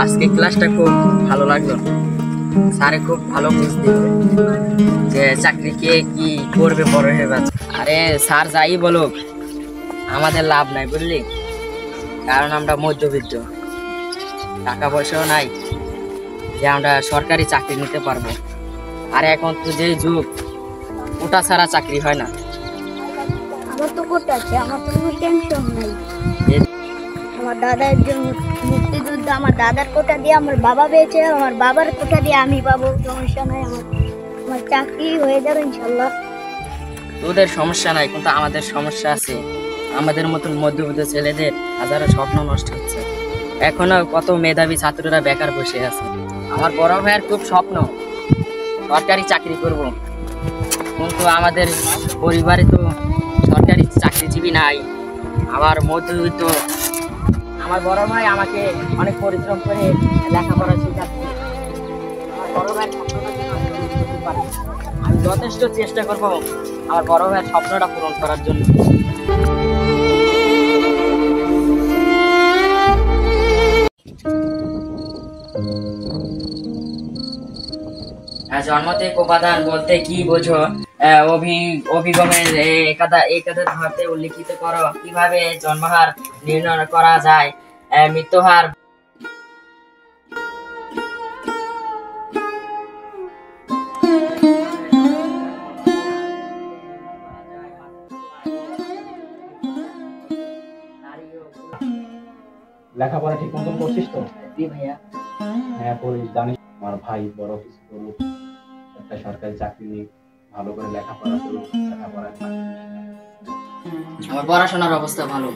আজকে ক্লাসটা খুব ভালো লাগলো। স্যারে খুব ভালো বুঝ দিল যে চাকরি কে কি করবে বড় হয়ে গেছে। আরে স্যার যাই বলুক আমাদের লাভ নাই বুঝলি, কারণ আমরা মধ্যবিত্ত, টাকা পয়সাও নাই যে আমরা সরকারি চাকরি নিতে পারবো। আর এখন তো যে যুগ, ওটা ছাড়া চাকরি হয় না। আমার তো কোটা আছে, আমার তো কোনো টেনশন নাই। আমার দাদা একজন মুক্তিযুদ্ধ, আমার দাদার কোটা দিয়ে আমার বাবা পেয়েছে, আমার বাবার কোটা দিয়ে আমি পাবো, সমস্যা নাই। আমার চাকরি হয়ে যাবে ইনশাল্লাহ। তোদের সমস্যা নাই, কিন্তু আমাদের সমস্যা আছে। আমাদের মতন মধ্যবিত্ত ছেলেদের হাজারো স্বপ্ন নষ্ট হচ্ছে। এখনো কত মেধাবী ছাত্ররা বেকার বসে আছে। আমার বড় ভাইয়ের খুব স্বপ্ন সরকারি চাকরি করব, কিন্তু আমাদের পরিবারে তো সরকারি চাকরিজীবী নাই। আবার মধ্যবিত্ত। আমার বড় ভাই আমাকে অনেক পরিশ্রম করে লেখাপড়া শেখাচ্ছে। আমার বড় ভাইয়ের স্বপ্নটা যেন আমি পূরণ করতে পারি। আমি যথেষ্ট চেষ্টা করব আমার বড় ভাইয়ের স্বপ্নটা পূরণ করার জন্য। জন্ম থেকে উপাদান বলতে কি বোঝো? অভিগমের একাদা ধাপে উল্লিখিত করো। কিভাবে জন্মহার নির্ণয় করা যায়? মৃত্যুহার লেখাপড়া ঠিক মতন করছিস তো? ভাইয়া। হ্যাঁ করিস, জানিস আমার ভাই বড় কিছু করুক, একটা সরকারি চাকরি নিক, ভালো করে লেখাপড়া করুক। আমার পড়াশোনার অবস্থা ভালো,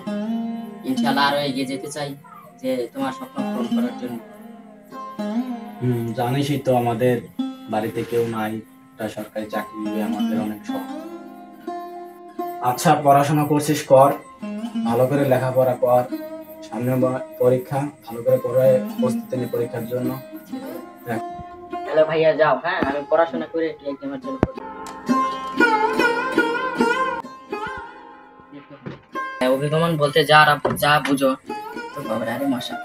ইনশাআল্লাহ আরো এগিয়ে যেতে চাই যে তোমার স্বপ্ন পূরণ করার জন্য। জানিসই তো আমাদের বাড়িতে কেউ নাই, একটা সরকারি চাকরি নিবে আমাদের অনেক শখ। আচ্ছা পড়াশোনা করছিস, কর, ভালো করে লেখাপড়া কর। সামনে পরীক্ষা, ভালো করে পড়ায় প্রস্তুতি নে পরীক্ষার জন্য। হ্যালো ভাইয়া, যাও। হ্যাঁ, আমি পড়াশোনা করে এক্সামের জন্য অভিগমন বলতে যা বুঝো তো বাবা। আরে মশা,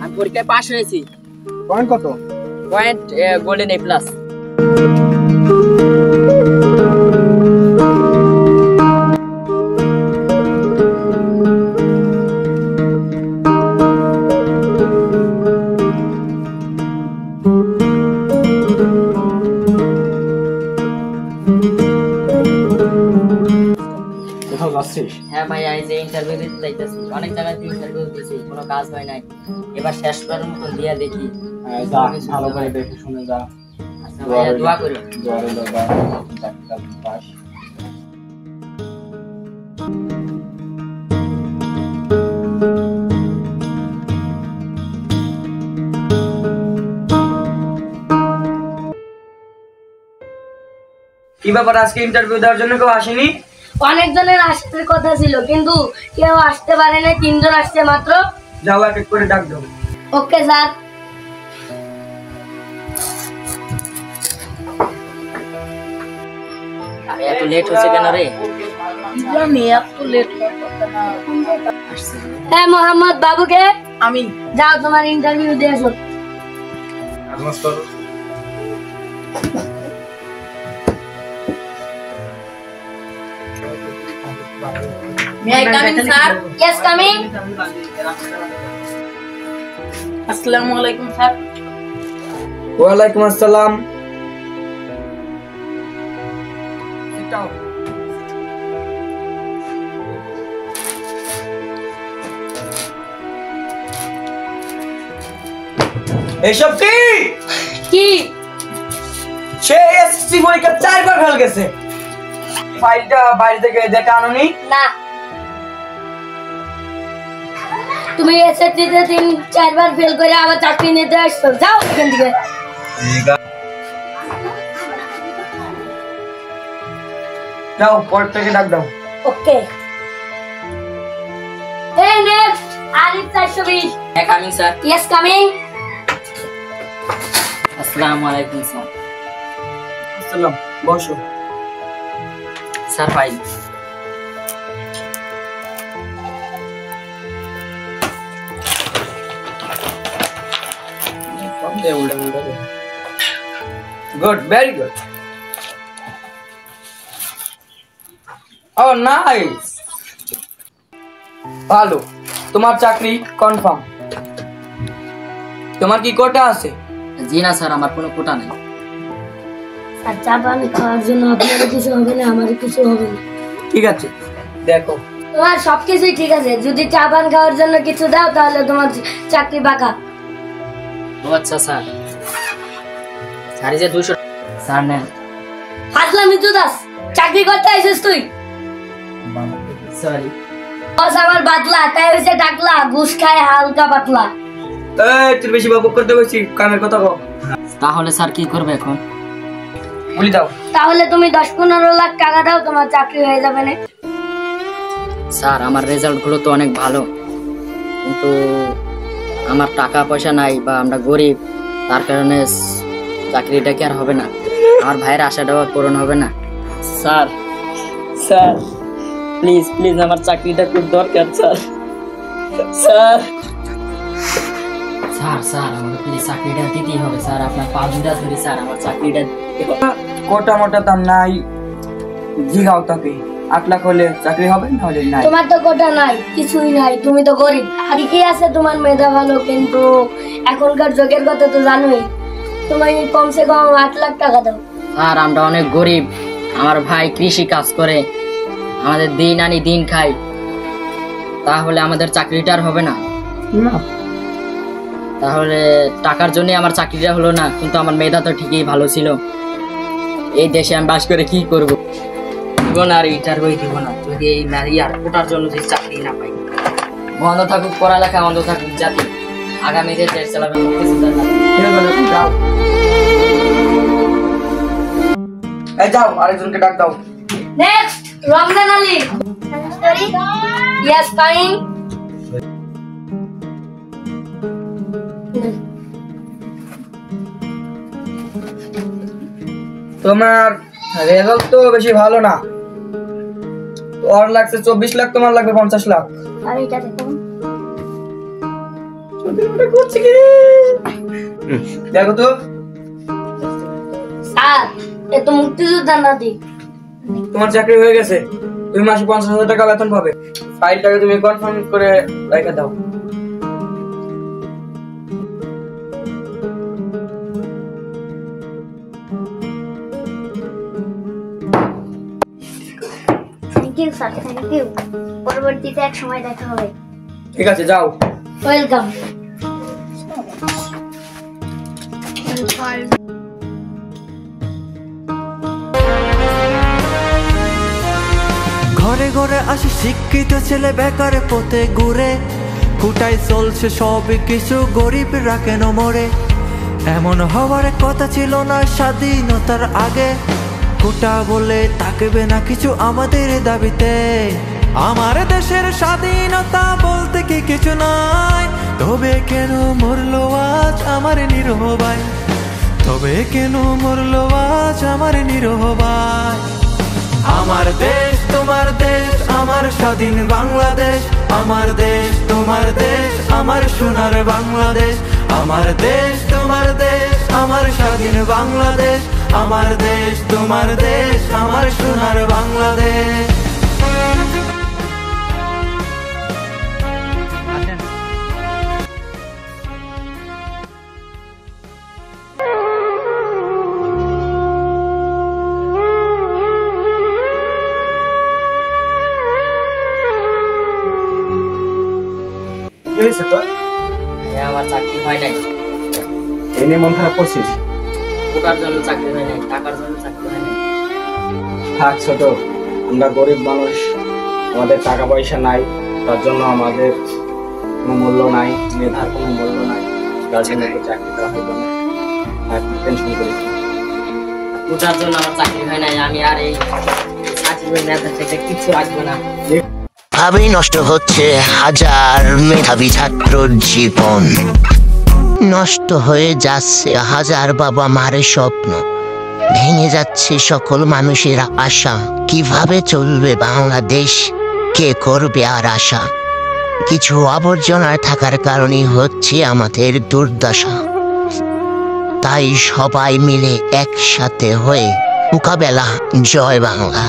আমি পরীক্ষায় পাশ হয়েছি। পয়েন্ট কত? Point golden A+। কোথাও যাচ্ছিস? হ্যাঁ ভাইয়া, এই যে ইন্টারভিউ দিতে যাইতেছি। অনেক জায়গায় ইন্টারভিউ দিয়েছি, কোনো কাজ হয় নাই। এবার শেষ করার মতো দিয়া দেখি। যা, ভালো করে দেখে শুনে যা। আচ্ছা ভাইয়া, দোয়া করি। কি ব্যাপার, আজকে ইন্টারভিউ দেওয়ার জন্য কেউ আসেনি? অনেকজনের আসার কথা ছিল, কিন্তু কেউ আসতে পারে না। 3 জন আসছে মাত্র। যাও, এক এক করে ডাক দাও। Okay sir. আরে এত লেট হচ্ছে কেন রে? জানি এত লেট করতে না। হ্যাঁ মোহাম্মদ বাবুকে আমি যাও, তোমার ইন্টারভিউ দিয়ে আসো। May I come in, sir? Yes, coming. Assalamualaikum, sir. ওয়ালাইকুম আসসালাম। এসব কি? কি? সে এসএসসি পরীক্ষা 4 বার ফেল গেছে। ফাইলটা বাইরে থেকে দেখে আনোনি? না, তুমি এসএসসিতে 3-4 বার ফেল করে আবার চাকরি নিতে আসছো, যাও এখান থেকে। যাও পরের থেকে ডাক দাও। ওকে। এই next Arif 420। Coming sir. Yes coming. আসসালামু আলাইকুম স্যার। আসসালাম, বসো। Sir file. Good, very good. Oh nice, ভালো। তোমার চাকরি কনফার্ম। তোমার কি কোটা আছে? জি না স্যার, আমার কোনো কোটা নেই। আর চা পানি খাওয়ার জন্য আপনারও কিছু হবে না, আমারও কিছু হবে না। ঠিক আছে, দেখো। তোমার সবকিছুই ঠিক আছে, যদি চা পান খাওয়ার জন্য কিছু দাও তাহলে তোমার চাকরি বাঁকা। ও আচ্ছা স্যার। স্যার এই যে 200 স্যার নেন। হাসলামি তো দাস, চাকরি করতে আইছিস তুই? সরি। বস আমার বাতলা, তাই হইছে ডাকলা, ঘুষ খায় হালকা পাতলা। এই তুই বেশি বাবু করতে বলছি, কামের কথা কও। তাহলে স্যার কি করবে এখন? বলি দাও। তাহলে তুমি 10-15 লাখ টাকা দাও, তোমার চাকরি হয়ে যাবে না। স্যার আমার রেজাল্ট গুলো তো অনেক ভালো, কিন্তু আমার টাকা পয়সা নাই বা আমরা গরিব, তার কারণে চাকরিটা কি আর হবে না, আমার ভাইয়ের আশাটাও পূরণ হবে না। স্যার স্যার প্লিজ প্লিজ আমার চাকরিটা খুব দরকার স্যার। স্যার স্যার স্যার আমাকে প্লিজ চাকরিটা দিতেই হবে স্যার, আপনার পা দুটা ধরি স্যার, আমার চাকরিটা কোটা মোটা দাম নাই, জিগাও তাকে। 8 লাখ হলে চাকরি হবে, না হলে নাই। তোমার তো কোটা নাই, কিছুই নাই, তুমি তো গরিব। আর কি আছে, তোমার মেধা ভালো, কিন্তু এখনকার যুগের কথা তো জানোই। তুমি কমসে কম 8 লাখ টাকা দাও। স্যার আমরা অনেক গরিব, আমার ভাই কৃষি কাজ করে, আমাদের দিন আনি দিন খাই, তাহলে আমাদের চাকরিটা আর হবে না। না, তাহলে টাকার জন্য আমার চাকরিটা হলো না, কিন্তু আমার মেধা তো ঠিকই ভালো ছিল। এই দেশে আমি বাস করে কি করব? দিব না আর ইন্টারভিউ দিব না, যদি এই ইয়ার কোটার জন্য যদি চাকরি না পাই। বন্ধ থাকুক পড়ালেখা, বন্ধ থাকুক জাতি, আগামীতে দেশ চালাবে মুক্তিযোদ্ধার নাতি। যাও। এই যাও, আরেকজনকে ডাক দাও। Next Ramzan Ali. Yes coming. তোমার রেজাল্ট তো বেশি ভালো না, ওর লাগছে 24 লাখ, তোমার লাগবে 50 লাখ। আর এটা দেখো, দেখো তো। স্যার এ তো মুক্তিযোদ্ধা নাতি। তোমার চাকরি হয়ে গেছে, তুমি মাসে 50,000 টাকা বেতন পাবে। ফাইলটাকে তুমি কনফার্ম করে রেখে দাও। Thank you sir, thank you. পরবর্তীতে এক সময় দেখা হবে। ঠিক আছে, যাও। ওয়েলকাম। ঘরে ঘরে আসি শিক্ষিত ছেলে, বেকার পথে ঘুরে, কুটাই চলছে সব কিছু, গরিবরা কেন মরে? এমন হওয়ার কথা ছিল না স্বাধীনতার আগে, কোটা বলে তাকবে না কিছু আমাদের দাবিতে। আমার দেশের স্বাধীনতা বলতে কি কিছু নাই, তবে কেন মরলো আজ আমার নিরহ ভাই? তবে কেন মরলো আজ আমার নিরহ ভাই? আমার দেশ তোমার দেশ, আমার স্বাধীন বাংলাদেশ, আমার দেশ তোমার দেশ, আমার সোনার বাংলাদেশ। আমার দেশ তোমার দেশ, আমার স্বাধীন বাংলাদেশ, আমার দেশ তোমার দেশ, আমার সোনার বাংলাদেশ। কি হয়েছে তোর? আমার চাকরি হয় নাই, এই নিয়ে মন খারাপ করছিস? কোটার জন্য চাকরি হয় নাই, টাকার জন্য চাকরি হয় নাই। থাক ছোট, আমরা গরিব মানুষ, আমাদের টাকা পয়সা নাই, তার জন্য আমাদের কোনো মূল্য নাই, মেধার কোনো মূল্য নাই, যার জন্য ওকে চাকরি দেওয়া হইল না। আর টেনশন করিস না। ওটার জন্য আমার চাকরি হয় নাই। আমি আর এই চাকরি মেধা থেকে কিছু রাখবো না। ভাবেই নষ্ট হচ্ছে হাজার মেধাবী ছাত্রর জীবন, নষ্ট হয়ে যাচ্ছে হাজার বাবা মার স্বপ্ন, ভেঙে যাচ্ছে সকল মানুষের আশা। কিভাবে চলবে বাংলাদেশ, কে করবে আর আশা? কিছু আবর্জনায় থাকার কারণে হচ্ছে আমাদের দুর্দশা। তাই সবাই মিলে একসাথে হয়ে মোকাবেলা। জয় বাংলা।